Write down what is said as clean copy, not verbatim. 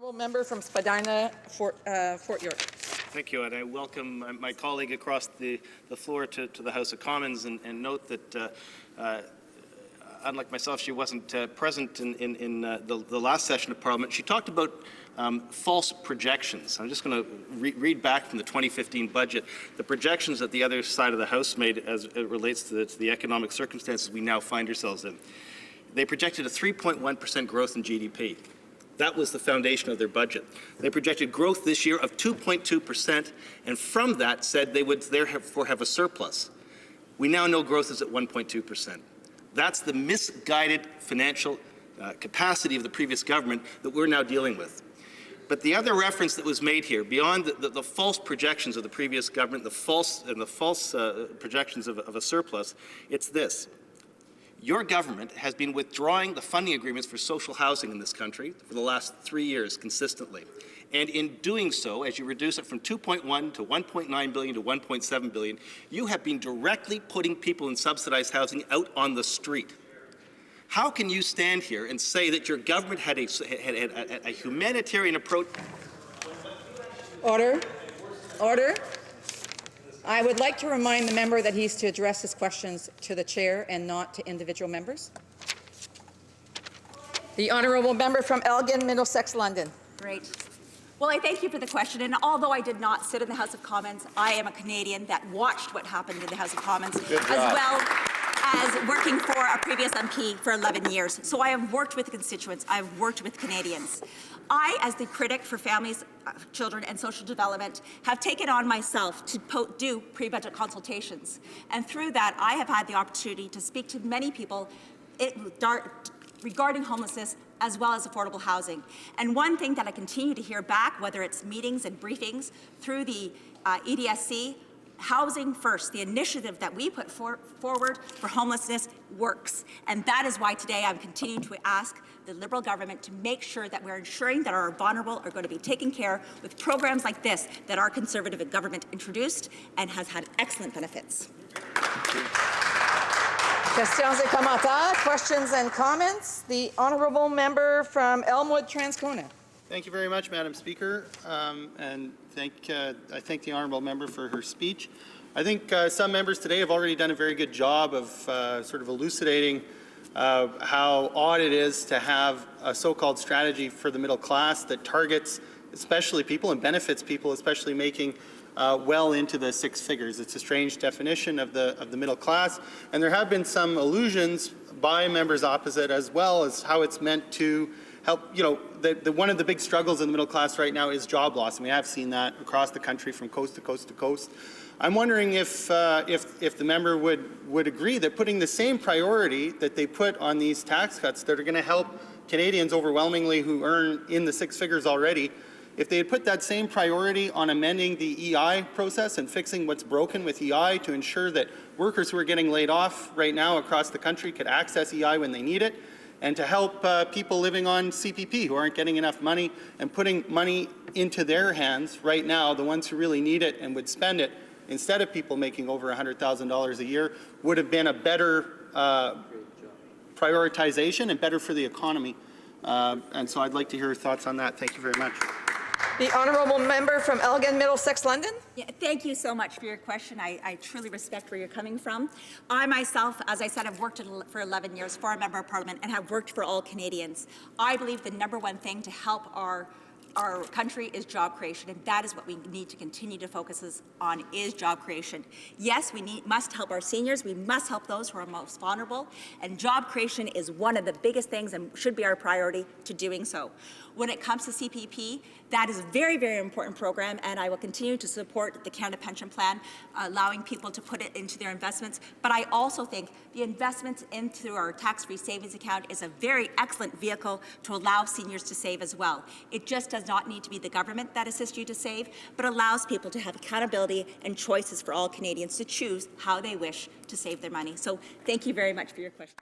Honourable member from Spadina, Fort York. Thank you, and I welcome my colleague across the floor to the House of Commons, and note that unlike myself, she wasn't present in the last session of Parliament. She talked about false projections. I'm just going to read back from the 2015 budget, the projections that the other side of the House made as it relates to the economic circumstances we now find ourselves in. They projected a 3.1% growth in GDP. That was the foundation of their budget. They projected growth this year of 2.2%, and from that said they would therefore have a surplus. We now know growth is at 1.2%. That's the misguided financial capacity of the previous government that we're now dealing with. But the other reference that was made here, beyond the false projections of the previous government, the false projections of a surplus, it's this. Your government has been withdrawing the funding agreements for social housing in this country for the last 3 years consistently. And in doing so, as you reduce it from 2.1 to 1.9 billion to 1.7 billion, you have been directly putting people in subsidized housing out on the street. How can you stand here and say that your government had a humanitarian approach? Order. Order. I would like to remind the member that he's to address his questions to the chair and not to individual members. The honourable member from Elgin, Middlesex, London. Great. Well, I thank you for the question. And although I did not sit in the House of Commons, I am a Canadian that watched what happened in the House of Commons, as well as working for a previous MP for 11 years. So I have worked with constituents. I've worked with Canadians. I, as the critic for families, children and social development, have taken on myself to do pre-budget consultations. And through that, I have had the opportunity to speak to many people regarding homelessness as well as affordable housing. And one thing that I continue to hear back, whether it's meetings and briefings through the EDSC, Housing First, the initiative that we put forward for homelessness, works. And that is why today I'm continuing to ask the Liberal government to make sure that we're ensuring that our vulnerable are going to be taken care with programs like this that our Conservative government introduced and has had excellent benefits. Questions et commentaires, questions and comments. The honourable member from Elmwood, Transcona. Thank you very much, Madam Speaker, and I thank the honourable member for her speech. I think some members today have already done a very good job of sort of elucidating how odd it is to have a so-called strategy for the middle class that targets especially people and benefits people, especially making well into the six figures. It's a strange definition of the middle class, and there have been some allusions by members opposite as well as how it's meant to help. You know, one of the big struggles in the middle class right now is job loss, and we have seen that across the country from coast to coast to coast. I'm wondering if the member would agree that putting the same priority that they put on these tax cuts that are going to help Canadians overwhelmingly who earn in the six figures already, if they had put that same priority on amending the EI process and fixing what's broken with EI to ensure that workers who are getting laid off right now across the country could access EI when they need it, and to help people living on CPP who aren't getting enough money and putting money into their hands right now, the ones who really need it and would spend it, instead of people making over $100,000 a year, would have been a better prioritization and better for the economy. And so I'd like to hear your thoughts on that. Thank you very much. The honourable member from Elgin, Middlesex, London. Yeah, thank you so much for your question. I truly respect where you're coming from. I myself, as I said, have worked for 11 years for a member of Parliament and have worked for all Canadians. I believe the number one thing to help our country is job creation, and that is what we need to continue to focus on, is job creation. Yes, we must help our seniors, we must help those who are most vulnerable, and job creation is one of the biggest things and should be our priority to doing so. When it comes to CPP, that is a very, very important program, and I will continue to support the Canada Pension Plan, allowing people to put it into their investments. But I also think the investments into our tax-free savings account is a very excellent vehicle to allow seniors to save as well. It just does not need to be the government that assists you to save, but allows people to have accountability and choices for all Canadians to choose how they wish to save their money. So thank you very much for your question.